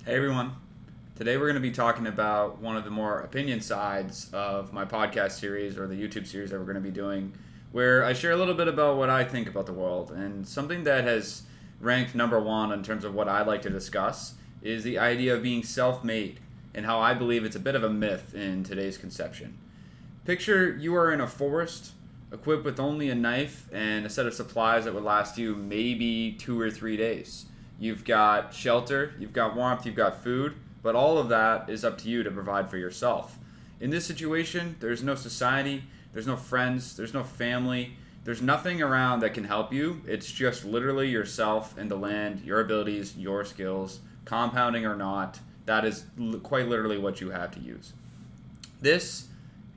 Hey everyone. Today we're going to be talking about one of the more opinion sides of my podcast series or the YouTube series that we're going to be doing, where I share a little bit about what I think about the world. And something that has ranked number one in terms of what I like to discuss is the idea of being self made and how I believe it's a bit of a myth in today's conception. Picture you are in a forest equipped with only a knife and a set of supplies that would last you maybe 2 or 3 days. You've got shelter, you've got warmth, you've got food, but all of that is up to you to provide for yourself. In this situation, there's no society, there's no friends, there's no family, there's nothing around that can help you. It's just literally yourself and the land, your abilities, your skills, compounding or not. That is quite literally what you have to use. This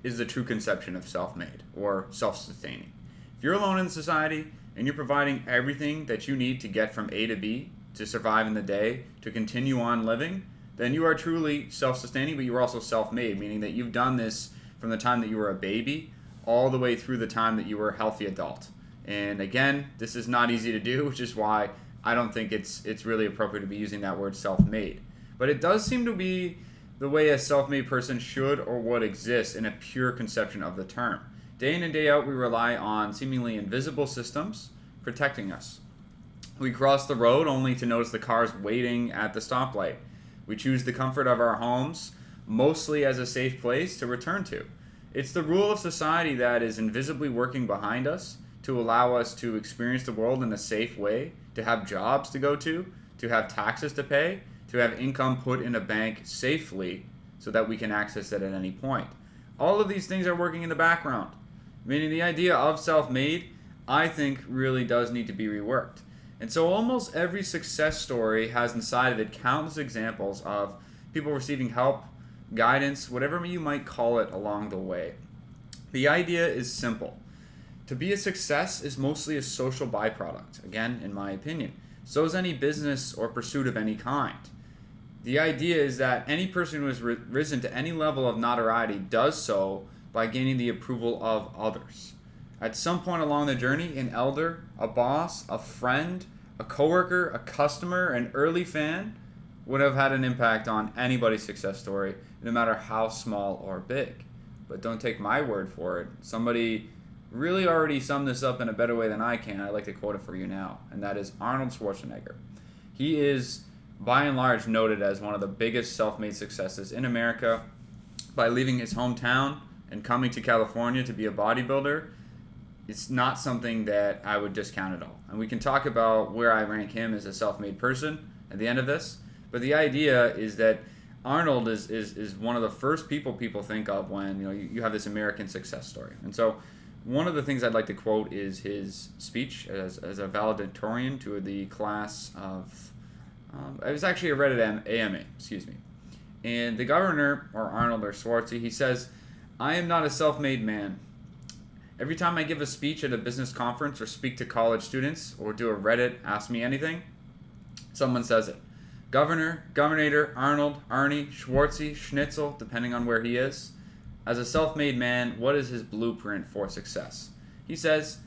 is the true conception of self-made or self-sustaining. If you're alone in society and you're providing everything that you need to get from A to B to survive in the day, to continue on living, then you are truly self-sustaining, but you are also self-made, meaning that you've done this from the time that you were a baby all the way through the time that you were a healthy adult. And again, this is not easy to do, which is why I don't think it's really appropriate to be using that word self-made. But it does seem to be the way a self-made person should or would exist in a pure conception of the term. Day in and day out, we rely on seemingly invisible systems protecting us. We cross the road only to notice the cars waiting at the stoplight. We choose the comfort of our homes mostly as a safe place to return to. It's the rule of society that is invisibly working behind us to allow us to experience the world in a safe way, to have jobs to go to have taxes to pay, to have income put in a bank safely so that we can access it at any point. All of these things are working in the background, meaning the idea of self-made, I think, really does need to be reworked. And so almost every success story has inside of it countless examples of people receiving help, guidance, whatever you might call it along the way. The idea is simple. To be a success is mostly a social byproduct, again, in my opinion. So is any business or pursuit of any kind. The idea is that any person who has risen to any level of notoriety does so by gaining the approval of others. At some point along the journey, an elder, a boss, a friend, a coworker, a customer, an early fan would have had an impact on anybody's success story, no matter how small or big. But don't take my word for it. Somebody really already summed this up in a better way than I can. I'd like to quote it for you now, and that is Arnold Schwarzenegger. He is, by and large, noted as one of the biggest self-made successes in America by leaving his hometown and coming to California to be a bodybuilder. It's not something that I would discount at all. And we can talk about where I rank him as a self-made person at the end of this. But the idea is that Arnold is one of the first people think of when you have this American success story. And so one of the things I'd like to quote is his speech as a valedictorian to the class of, it was actually a Reddit AMA, excuse me. And the governor, or Arnold or Schwartzy, he says, "I am not a self-made man. Every time I give a speech at a business conference or speak to college students or do a Reddit Ask Me Anything, someone says it. Governor, Governator, Arnold, Arnie, Schwartzy, Schnitzel, depending on where he is. As a self-made man, what is his blueprint for success?" He says,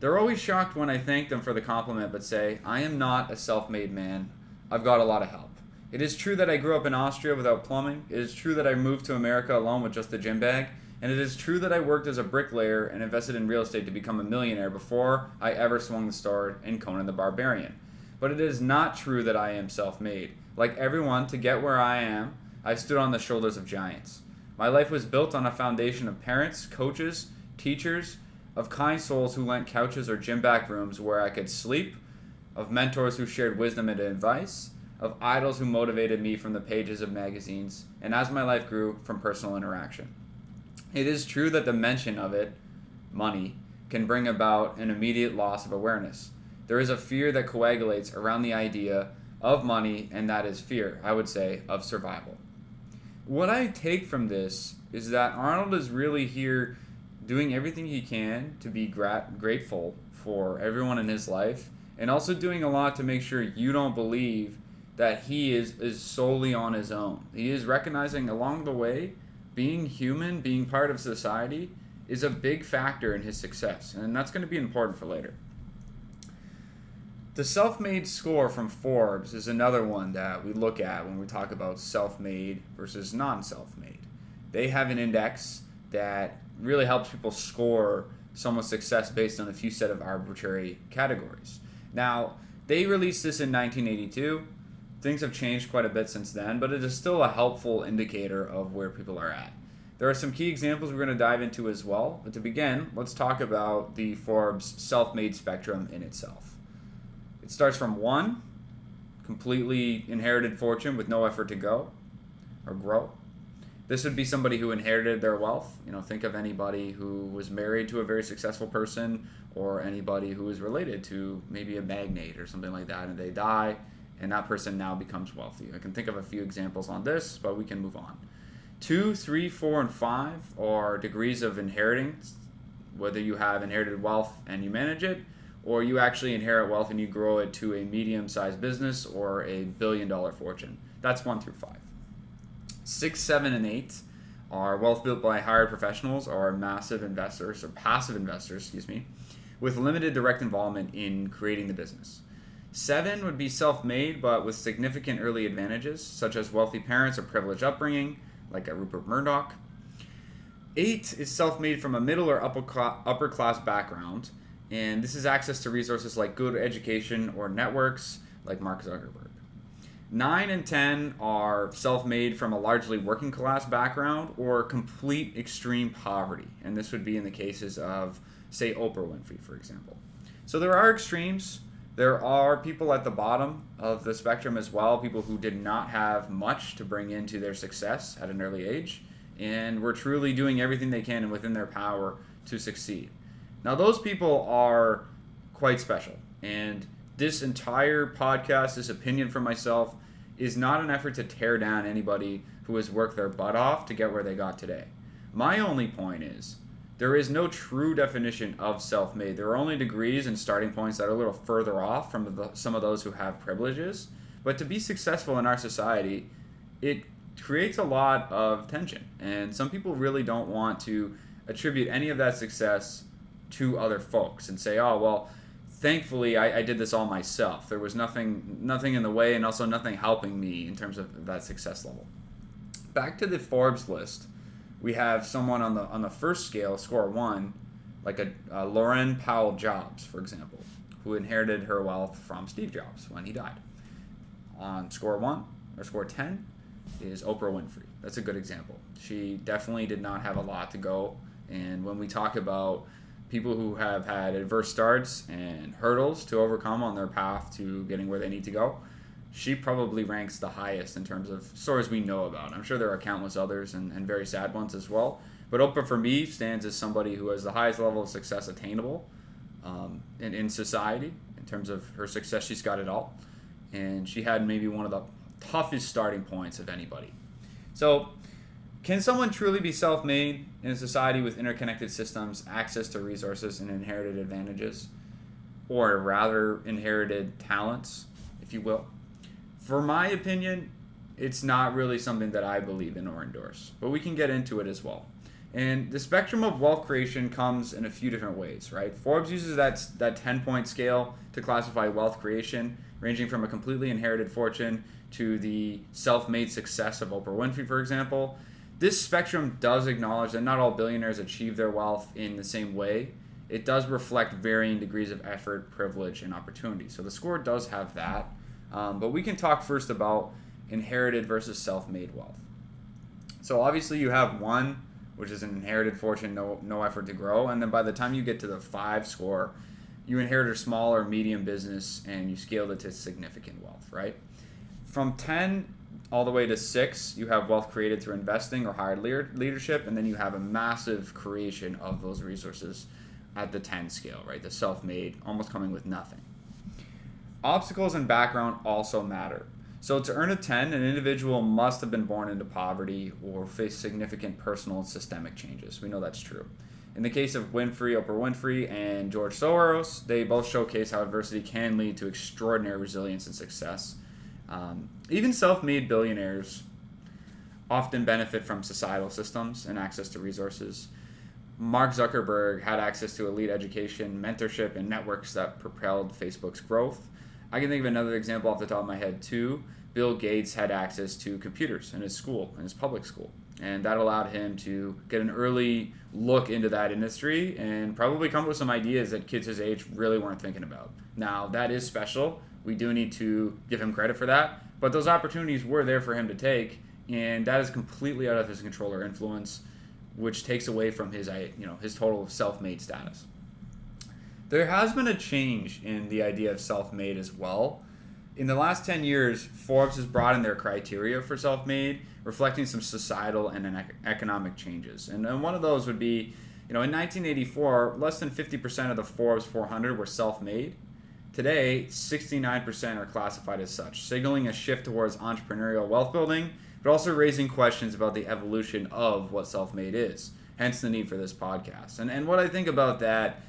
"They're always shocked when I thank them for the compliment, but say, I am not a self-made man. I've got a lot of help. It is true that I grew up in Austria without plumbing. It is true that I moved to America alone with just a gym bag. And it is true that I worked as a bricklayer and invested in real estate to become a millionaire before I ever swung the sword in Conan the Barbarian. But it is not true that I am self-made. Like everyone, to get where I am, I stood on the shoulders of giants. My life was built on a foundation of parents, coaches, teachers, of kind souls who lent couches or gym back rooms where I could sleep, of mentors who shared wisdom and advice, of idols who motivated me from the pages of magazines, and as my life grew, from personal interaction. It is true that the mention of it, money, can bring about an immediate loss of awareness. There is a fear that coagulates around the idea of money, and that is fear, I would say, of survival." What I take from this is that Arnold is really here doing everything he can to be grateful for everyone in his life, and also doing a lot to make sure you don't believe that he is solely on his own. He is recognizing along the way being human, being part of society, is a big factor in his success, and that's going to be important for later. The self-made score from Forbes is another one that we look at when we talk about self-made versus non-self-made. They have an index that really helps people score someone's success based on a few set of arbitrary categories. Now, they released this in 1982. Things have changed quite a bit since then, but it is still a helpful indicator of where people are at. There are some key examples we're going to dive into as well, but to begin, let's talk about the Forbes self-made spectrum in itself. It starts from 1, completely inherited fortune with no effort to go or grow. This would be somebody who inherited their wealth. Think of anybody who was married to a very successful person, or anybody who is related to maybe a magnate or something like that, and they die, and that person now becomes wealthy. I can think of a few examples on this, but we can move on. 2, 3, 4, and 5 are degrees of inheritance, whether you have inherited wealth and you manage it, or you actually inherit wealth and you grow it to a medium-sized business or a billion-dollar fortune. That's 1 through 5. 6, 7, and 8 are wealth built by hired professionals or massive investors, or passive investors, with limited direct involvement in creating the business. 7 would be self-made, but with significant early advantages, such as wealthy parents or privileged upbringing, like a Rupert Murdoch. 8 is self-made from a middle or upper class background, and this is access to resources like good education or networks, like Mark Zuckerberg. 9 and 10 are self-made from a largely working class background or complete extreme poverty, and this would be in the cases of, say, Oprah Winfrey, for example. So there are extremes. There are people at the bottom of the spectrum as well, people who did not have much to bring into their success at an early age, and were truly doing everything they can and within their power to succeed. Now, those people are quite special, and this entire podcast, this opinion from myself, is not an effort to tear down anybody who has worked their butt off to get where they got today. My only point is, there is no true definition of self-made. There are only degrees and starting points that are a little further off from some of those who have privileges. But to be successful in our society, it creates a lot of tension. And some people really don't want to attribute any of that success to other folks and say, oh, well, thankfully I did this all myself. There was nothing in the way, and also nothing helping me in terms of that success level. Back to the Forbes list. We have someone on the first scale, score 1, like a Lauren Powell Jobs, for example, who inherited her wealth from Steve Jobs when he died. On score 1, or score 10, is Oprah Winfrey. That's a good example. She definitely did not have a lot to go, and when we talk about people who have had adverse starts and hurdles to overcome on their path to getting where they need to go, she probably ranks the highest in terms of stories we know about. I'm sure there are countless others and very sad ones as well. But Oprah, for me, stands as somebody who has the highest level of success attainable in society. In terms of her success, she's got it all. And she had maybe one of the toughest starting points of anybody. So, can someone truly be self-made in a society with interconnected systems, access to resources, and inherited advantages? Or rather, inherited talents, if you will? For my opinion, it's not really something that I believe in or endorse, but we can get into it as well. And the spectrum of wealth creation comes in a few different ways, right? Forbes uses that 10-point scale to classify wealth creation, ranging from a completely inherited fortune to the self-made success of Oprah Winfrey, for example. This spectrum does acknowledge that not all billionaires achieve their wealth in the same way. It does reflect varying degrees of effort, privilege, and opportunity. So the score does have that. But we can talk first about inherited versus self-made wealth. So obviously you have 1, which is an inherited fortune, no effort to grow. And then by the time you get to the 5 score, you inherit a small or medium business and you scaled it to significant wealth, right? From 10 all the way to 6, you have wealth created through investing or hired leadership, and then you have a massive creation of those resources at the 10 scale, right? The self-made, almost coming with nothing. Obstacles and background also matter. So to earn a 10, an individual must have been born into poverty or face significant personal and systemic changes. We know that's true. In the case of Oprah Winfrey, and George Soros, they both showcase how adversity can lead to extraordinary resilience and success. Even self-made billionaires often benefit from societal systems and access to resources. Mark Zuckerberg had access to elite education, mentorship, and networks that propelled Facebook's growth. I can think of another example off the top of my head too. Bill Gates had access to computers in his school, in his public school. And that allowed him to get an early look into that industry and probably come up with some ideas that kids his age really weren't thinking about. Now, that is special. We do need to give him credit for that. But those opportunities were there for him to take, and that is completely out of his control or influence, which takes away from his total self-made status. There has been a change in the idea of self-made as well. In the last 10 years, Forbes has broadened their criteria for self-made, reflecting some societal and economic changes. And one of those would be, in 1984, less than 50% of the Forbes 400 were self-made. Today, 69% are classified as such, signaling a shift towards entrepreneurial wealth building, but also raising questions about the evolution of what self-made is, hence the need for this podcast. And what I think about that,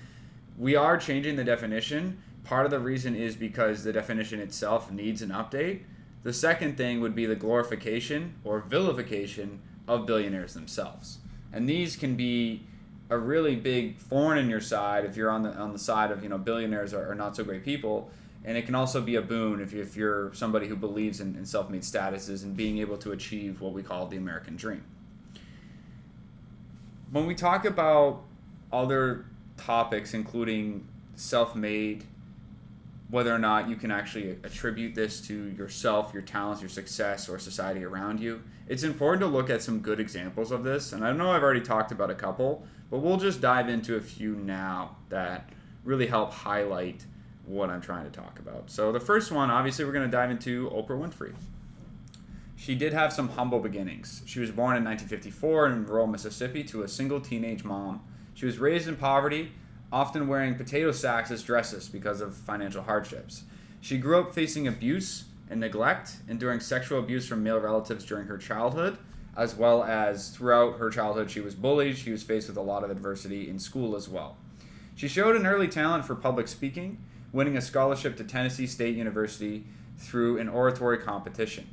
we are changing the definition. Part of the reason is because the definition itself needs an update. The second thing would be the glorification or vilification of billionaires themselves. And these can be a really big thorn in your side if you're on the side of billionaires are not so great people, and it can also be a boon if you're somebody who believes in self-made statuses and being able to achieve what we call the American dream. When we talk about other topics, including self-made, whether or not you can actually attribute this to yourself, your talents, your success, or society around you, it's important to look at some good examples of this. And I know I've already talked about a couple, but we'll just dive into a few now that really help highlight what I'm trying to talk about. So the first one, obviously, we're going to dive into Oprah Winfrey. She did have some humble beginnings. She was born in 1954 in rural Mississippi to a single teenage mom. She was raised in poverty, often wearing potato sacks as dresses because of financial hardships. She grew up facing abuse and neglect, enduring sexual abuse from male relatives during her childhood, as well as throughout her childhood she was bullied. She was faced with a lot of adversity in school as well. She showed an early talent for public speaking, winning a scholarship to Tennessee State University through an oratory competition.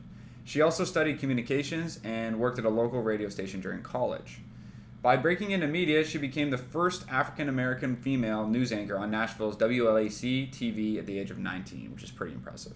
She also studied communications and worked at a local radio station during college. By breaking into media, she became the first African-American female news anchor on Nashville's WLAC TV at the age of 19, which is pretty impressive.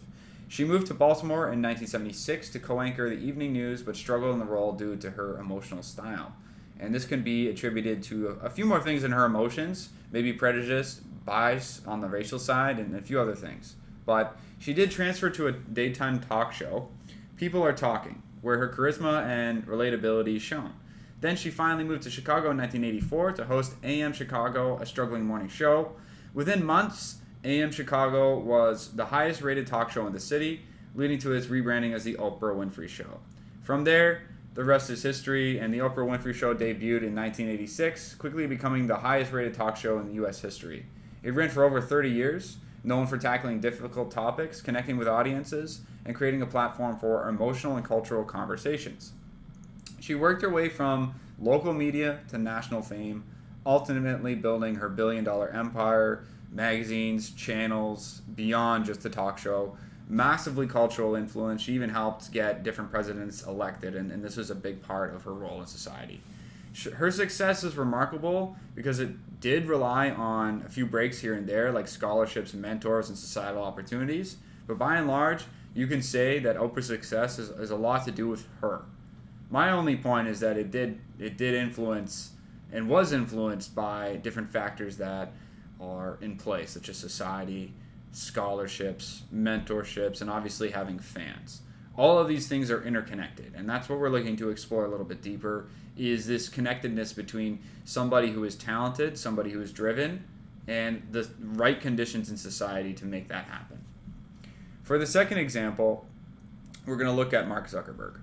She moved to Baltimore in 1976 to co-anchor the evening news, but struggled in the role due to her emotional style. And this can be attributed to a few more things in her emotions, maybe prejudice, bias on the racial side, and a few other things. But she did transfer to a daytime talk show, People Are Talking, where her charisma and relatability shone. Then she finally moved to Chicago in 1984 to host AM Chicago, a struggling morning show. Within months, AM Chicago was the highest rated talk show in the city, leading to its rebranding as the Oprah Winfrey Show. From there, the rest is history, and the Oprah Winfrey Show debuted in 1986, quickly becoming the highest rated talk show in U.S. history. It ran for over 30 years, known for tackling difficult topics, connecting with audiences, and creating a platform for emotional and cultural conversations. She worked her way from local media to national fame, ultimately building her billion-dollar empire, magazines, channels, beyond just a talk show, massively cultural influence. She even helped get different presidents elected, and this was a big part of her role in society. Her success is remarkable because it did rely on a few breaks here and there, like scholarships, mentors, and societal opportunities. But by and large, you can say that Oprah's success is a lot to do with her. My only point is that it did influence and was influenced by different factors that are in place, such as society, scholarships, mentorships, and obviously having fans. All of these things are interconnected, and that's what we're looking to explore a little bit deeper, is this connectedness between somebody who is talented, somebody who is driven, and the right conditions in society to make that happen. For the second example, we're going to look at Mark Zuckerberg.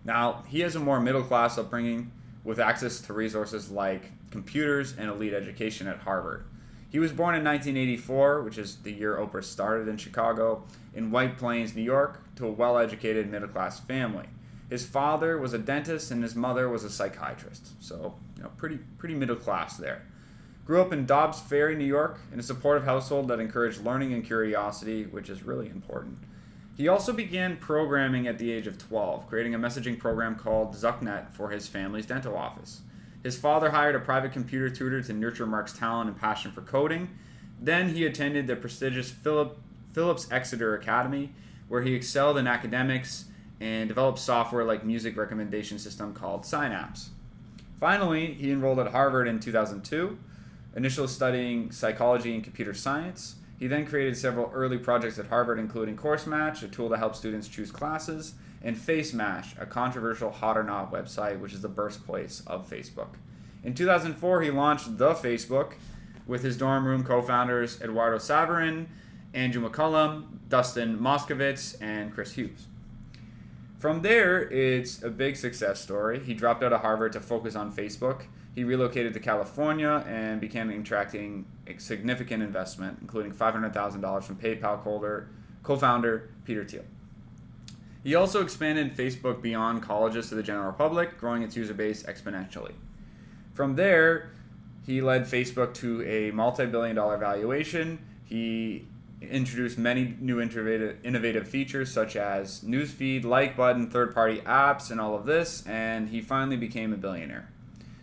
Now, he has a more middle-class upbringing with access to resources like computers and elite education at Harvard. He was born in 1984, which is the year Oprah started in Chicago, in White Plains, New York, to a well-educated middle-class family. His father was a dentist and his mother was a psychiatrist, so pretty middle-class there. Grew up in Dobbs Ferry, New York, in a supportive household that encouraged learning and curiosity, which is really important. He also began programming at the age of 12, creating a messaging program called ZuckNet for his family's dental office. His father hired a private computer tutor to nurture Mark's talent and passion for coding. Then he attended the prestigious Phillips Exeter Academy, where he excelled in academics and developed software like music recommendation system called Synapse. Finally, he enrolled at Harvard in 2002, initially studying psychology and computer science. He then created several early projects at Harvard, including CourseMatch, a tool to help students choose classes, and FaceMash, a controversial Hot or Not website, which is the birthplace of Facebook. In 2004, he launched The Facebook with his dorm room co-founders Eduardo Saverin, Andrew McCullum, Dustin Moskovitz, and Chris Hughes. From there, it's a big success story. He dropped out of Harvard to focus on Facebook. He relocated to California and began attracting a significant investment, including $500,000 from PayPal co-founder Peter Thiel. He also expanded Facebook beyond colleges to the general public, growing its user base exponentially. From there, he led Facebook to a multi-billion-dollar valuation. He introduced many new innovative features such as newsfeed, like button, third-party apps, and all of this, and he finally became a billionaire.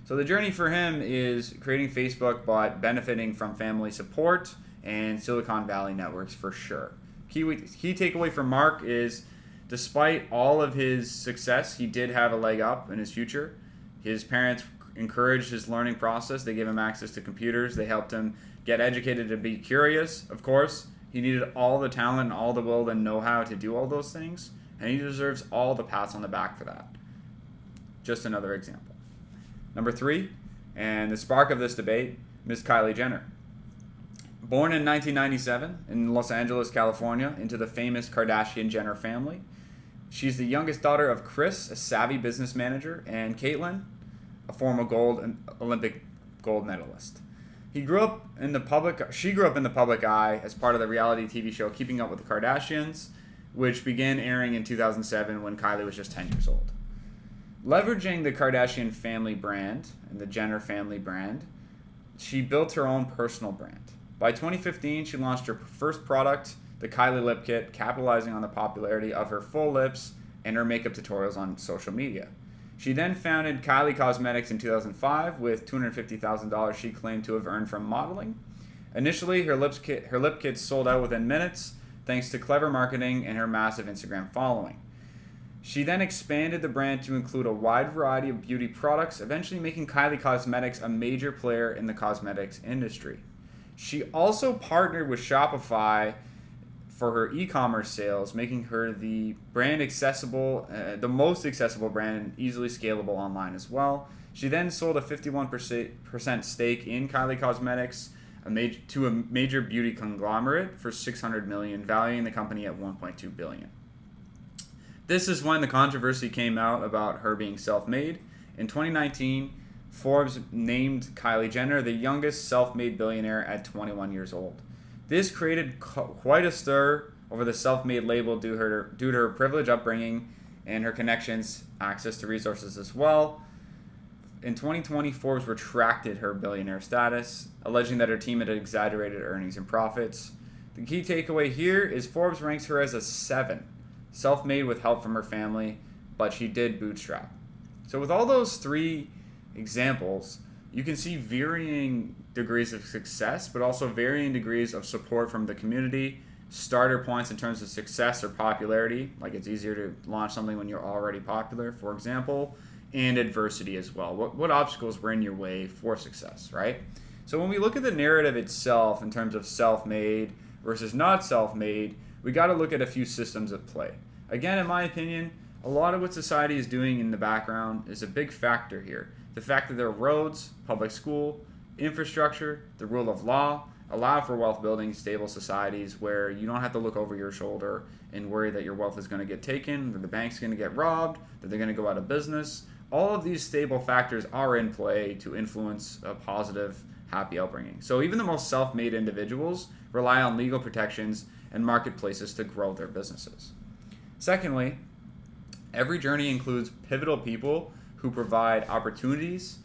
So the journey for him is creating Facebook, but benefiting from family support and Silicon Valley networks for sure. Key takeaway from Mark is, despite all of his success, he did have a leg up in his future. His parents encouraged his learning process. They gave him access to computers. They helped him get educated to be curious, of course. He needed all the talent and all the will and know-how to do all those things, and he deserves all the pats on the back for that. Just another example. Number 3, and the spark of this debate, Ms. Kylie Jenner. Born in 1997 in Los Angeles, California, into the famous Kardashian-Jenner family, she's the youngest daughter of Kris, a savvy business manager, and Caitlyn, a former Olympic gold medalist. She grew up in the public eye as part of the reality TV show Keeping Up with the Kardashians, which began airing in 2007 when Kylie was just 10 years old. Leveraging the Kardashian family brand and the Jenner family brand, she built her own personal brand. By 2015, she launched her first product, the Kylie Lip Kit, capitalizing on the popularity of her full lips and her makeup tutorials on social media. She then founded Kylie Cosmetics in 2005 with $250,000 she claimed to have earned from modeling. Initially, her lip kits sold out within minutes thanks to clever marketing and her massive Instagram following. She then expanded the brand to include a wide variety of beauty products, eventually making Kylie Cosmetics a major player in the cosmetics industry. She also partnered with Shopify for her e-commerce sales, making her the brand accessible, the most accessible brand and easily scalable online as well. She then sold a 51% stake in Kylie Cosmetics to a major beauty conglomerate for $600 million, valuing the company at $1.2 billion. This is when the controversy came out about her being self-made. In 2019, Forbes named Kylie Jenner the youngest self-made billionaire at 21 years old. This created quite a stir over the self-made label due to her privileged upbringing and her connections, access to resources as well. In 2020, Forbes retracted her billionaire status, alleging that her team had exaggerated earnings and profits. The key takeaway here is Forbes ranks her as a 7, self-made with help from her family, but she did bootstrap. So with all those 3 examples, you can see varying degrees of success, but also varying degrees of support from the community, starter points in terms of success or popularity, like it's easier to launch something when you're already popular, for example, and adversity as well. What obstacles were in your way for success, right? So when we look at the narrative itself in terms of self-made versus not self-made, we got to look at a few systems at play. Again, in my opinion, a lot of what society is doing in the background is a big factor here. The fact that there are roads, public school, infrastructure, the rule of law, allow for wealth-building, stable societies where you don't have to look over your shoulder and worry that your wealth is going to get taken, that the bank's going to get robbed, that they're going to go out of business. All of these stable factors are in play to influence a positive, happy upbringing. So even the most self-made individuals rely on legal protections and marketplaces to grow their businesses. Secondly, every journey includes pivotal people who provide opportunities,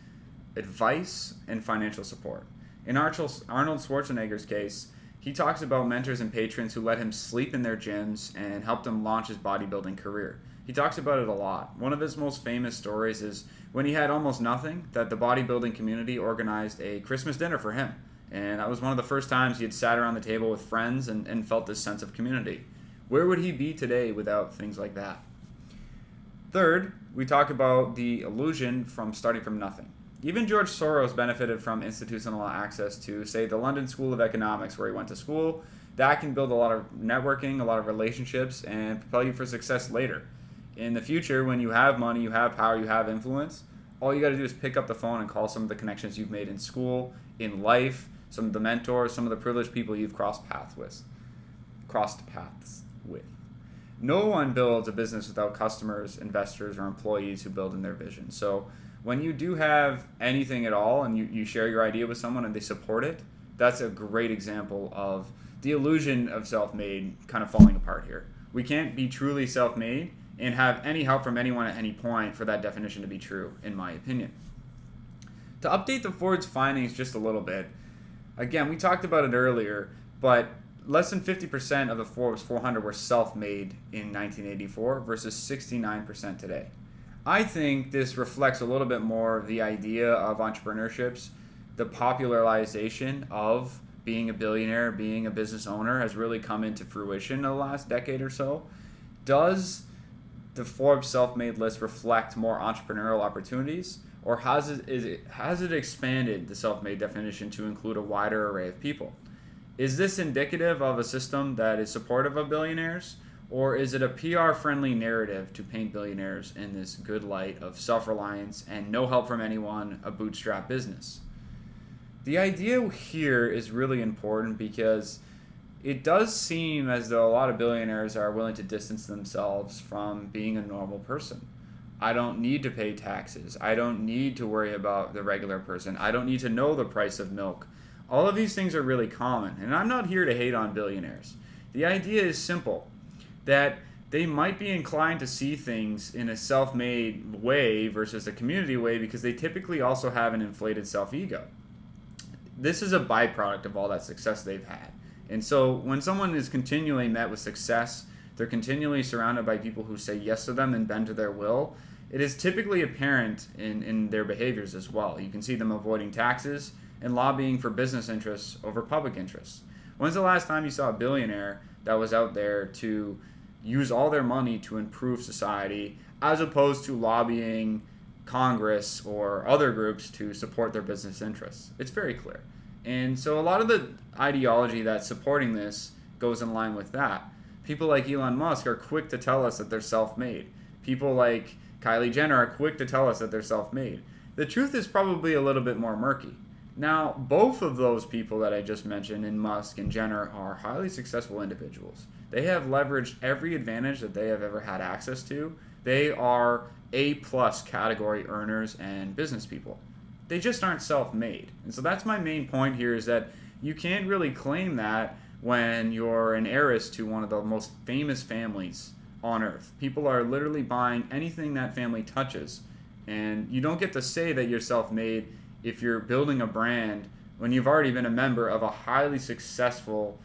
advice, and financial support. In Arnold Schwarzenegger's case, he talks about mentors and patrons who let him sleep in their gyms and helped him launch his bodybuilding career. He talks about it a lot. One of his most famous stories is when he had almost nothing, that the bodybuilding community organized a Christmas dinner for him. And that was one of the first times he had sat around the table with friends and felt this sense of community. Where would he be today without things like that? Third, we talk about the illusion from starting from nothing. Even George Soros benefited from institutional access to, say, the London School of Economics, where he went to school. That can build a lot of networking, a lot of relationships, and propel you for success later. In the future, when you have money, you have power, you have influence, all you got to do is pick up the phone and call some of the connections you've made in school, in life, some of the mentors, some of the privileged people you've crossed paths with. No one builds a business without customers, investors, or employees who build in their vision. So when you do have anything at all and you share your idea with someone and they support it, that's a great example of the illusion of self-made kind of falling apart here. We can't be truly self-made and have any help from anyone at any point for that definition to be true, in my opinion. To update the Forbes findings just a little bit, again, we talked about it earlier, but less than 50% of the Forbes 400 were self-made in 1984 versus 69% today. I think this reflects a little bit more the idea of entrepreneurships. The popularization of being a billionaire, being a business owner has really come into fruition in the last decade or so. Does the Forbes self-made list reflect more entrepreneurial opportunities, or has it expanded the self-made definition to include a wider array of people? Is this indicative of a system that is supportive of billionaires, or is it a PR-friendly narrative to paint billionaires in this good light of self-reliance and no help from anyone, a bootstrap business? The idea here is really important because it does seem as though a lot of billionaires are willing to distance themselves from being a normal person. I don't need to pay taxes. I don't need to worry about the regular person. I don't need to know the price of milk. All of these things are really common, and I'm not here to hate on billionaires. The idea is simple, that they might be inclined to see things in a self-made way versus a community way because they typically also have an inflated self-ego. This is a byproduct of all that success they've had. And so when someone is continually met with success, they're continually surrounded by people who say yes to them and bend to their will, it is typically apparent in their behaviors as well. You can see them avoiding taxes and lobbying for business interests over public interests. When's the last time you saw a billionaire that was out there to use all their money to improve society as opposed to lobbying Congress or other groups to support their business interests? It's very clear. And so a lot of the ideology that's supporting this goes in line with that. People like Elon Musk are quick to tell us that they're self-made. People like Kylie Jenner are quick to tell us that they're self-made. The truth is probably a little bit more murky. Now, both of those people that I just mentioned, in Musk and Jenner, are highly successful individuals. They have leveraged every advantage that they have ever had access to. They are A-plus category earners and business people. They just aren't self-made. And so that's my main point here, is that you can't really claim that when you're an heiress to one of the most famous families on earth. People are literally buying anything that family touches. And you don't get to say that you're self-made if you're building a brand when you've already been a member of a highly successful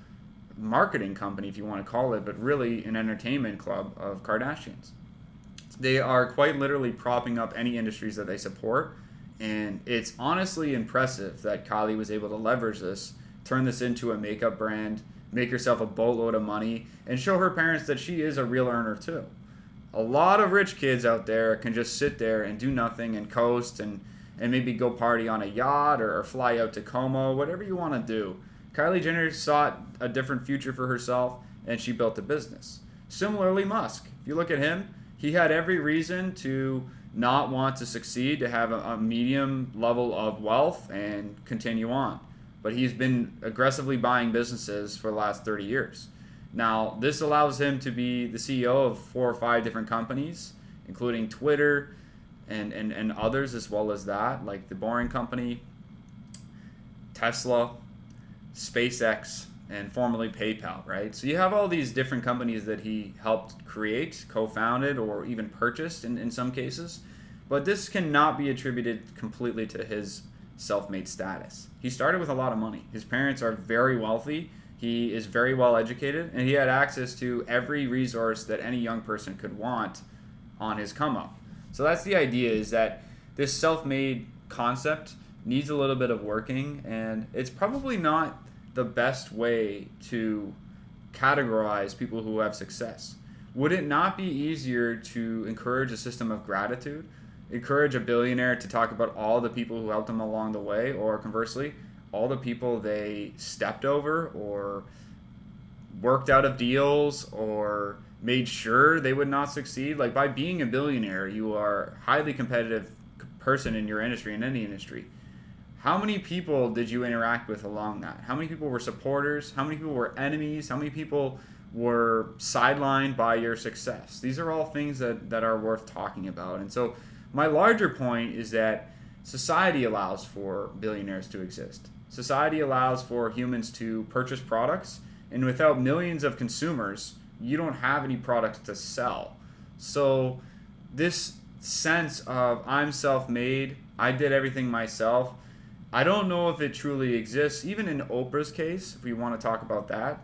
marketing company, if you want to call it, but really an entertainment club of Kardashians. They are quite literally propping up any industries that they support, and it's honestly impressive that Kylie was able to leverage this, turn this into a makeup brand, make herself a boatload of money, and show her parents that she is a real earner too. A lot of rich kids out there can just sit there and do nothing and coast and maybe go party on a yacht or fly out to Como, whatever you want to do. Kylie Jenner sought a different future for herself, and she built a business. Similarly, Musk. If you look at him, he had every reason to not want to succeed, to have a medium level of wealth and continue on. But he's been aggressively buying businesses for the last 30 years. Now, this allows him to be the CEO of 4 or 5 different companies, including Twitter, and others as well as that, like the Boring Company, Tesla, SpaceX, and formerly PayPal, right? So you have all these different companies that he helped create, co-founded, or even purchased in some cases. But this cannot be attributed completely to his self-made status. He started with a lot of money. His parents are very wealthy. He is very well educated, and he had access to every resource that any young person could want on his come up. So that's the idea, is that this self-made concept needs a little bit of working, and it's probably not the best way to categorize people who have success. Would it not be easier to encourage a system of gratitude? Encourage a billionaire to talk about all the people who helped them along the way, or conversely, all the people they stepped over or worked out of deals or made sure they would not succeed. Like, by being a billionaire, you are a highly competitive person in your industry, in any industry. How many people did you interact with along that? How many people were supporters? How many people were enemies? How many people were sidelined by your success? These are all things that are worth talking about. And so my larger point is that society allows for billionaires to exist. Society allows for humans to purchase products, and without millions of consumers, you don't have any products to sell. So this sense of I'm self-made, I did everything myself, I don't know if it truly exists. Even in Oprah's case, if we want to talk about that,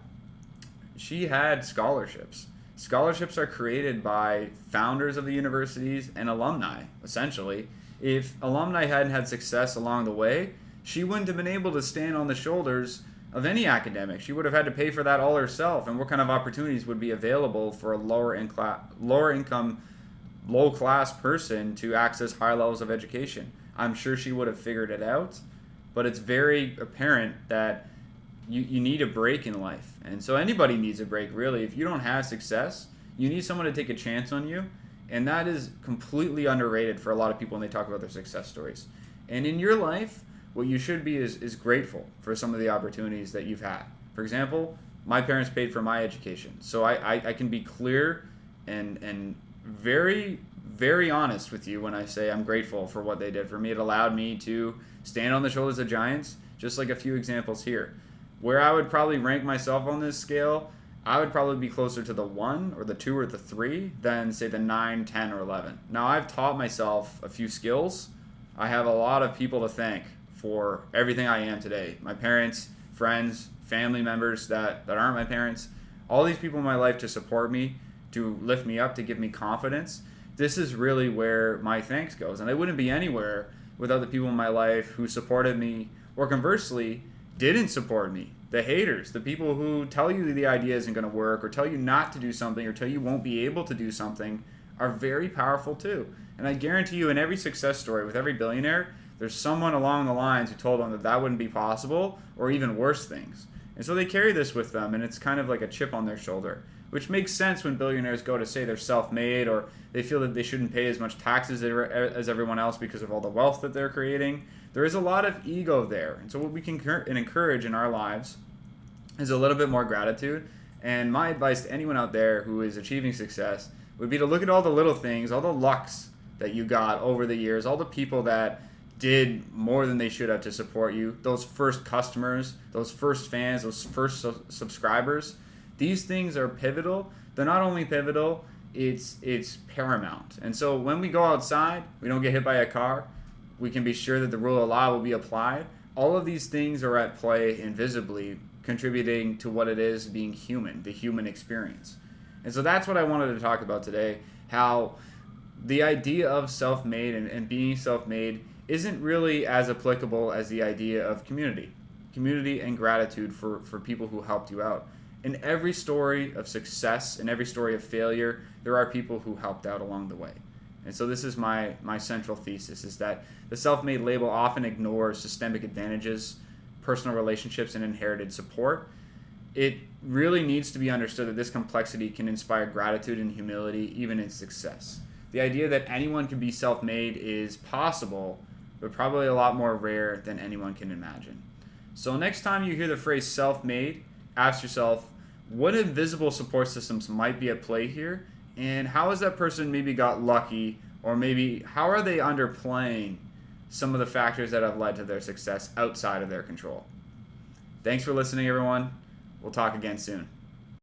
she had scholarships. Scholarships are created by founders of the universities and alumni, essentially. If alumni hadn't had success along the way, she wouldn't have been able to stand on the shoulders of any academic. She would have had to pay for that all herself. And what kind of opportunities would be available for a lower income, low class person to access high levels of education? I'm sure she would have figured it out, but it's very apparent that you need a break in life. And so anybody needs a break, really. If you don't have success, you need someone to take a chance on you. And that is completely underrated for a lot of people when they talk about their success stories. And in your life, what you should be is grateful for some of the opportunities that you've had. For example, my parents paid for my education. So I can be clear and very, very honest with you when I say I'm grateful for what they did for me. It allowed me to stand on the shoulders of giants, just like a few examples here. Where I would probably rank myself on this scale, I would probably be closer to the 1 or the 2 or the 3 than, say, the 9, 10, or 11. Now, I've taught myself a few skills. I have a lot of people to thank for everything I am today. My parents, friends, family members that aren't my parents, all these people in my life to support me, to lift me up, to give me confidence. This is really where my thanks goes. And I wouldn't be anywhere without the people in my life who supported me, or conversely, didn't support me. The haters, the people who tell you the idea isn't going to work, or tell you not to do something, or tell you won't be able to do something, are very powerful too. And I guarantee you, in every success story with every billionaire, there's someone along the lines who told them that wouldn't be possible, or even worse things. And so they carry this with them, and it's kind of like a chip on their shoulder, which makes sense when billionaires go to say they're self-made, or they feel that they shouldn't pay as much taxes as everyone else because of all the wealth that they're creating. There is a lot of ego there. And so what we can encourage in our lives is a little bit more gratitude. And my advice to anyone out there who is achieving success would be to look at all the little things, all the lucks that you got over the years, all the people that did more than they should have to support you, those first customers, those first fans, those first subscribers. These things are pivotal. They're not only pivotal, it's paramount. And so when we go outside, we don't get hit by a car. We can be sure that the rule of law will be applied. All of these things are at play invisibly, contributing to what it is being human, the human experience. And so that's what I wanted to talk about today, how the idea of self-made and being self-made isn't really as applicable as the idea of community and gratitude for people who helped you out. In every story of success, in every story of failure, there are people who helped out along the way. And so this is my central thesis, is that the self-made label often ignores systemic advantages, personal relationships, and inherited support. It really needs to be understood that this complexity can inspire gratitude and humility even in success. The idea that anyone can be self-made is possible, but probably a lot more rare than anyone can imagine. So next time you hear the phrase self-made, ask yourself, what invisible support systems might be at play here? And how has that person maybe got lucky, or maybe how are they underplaying some of the factors that have led to their success outside of their control? Thanks for listening, everyone. We'll talk again soon.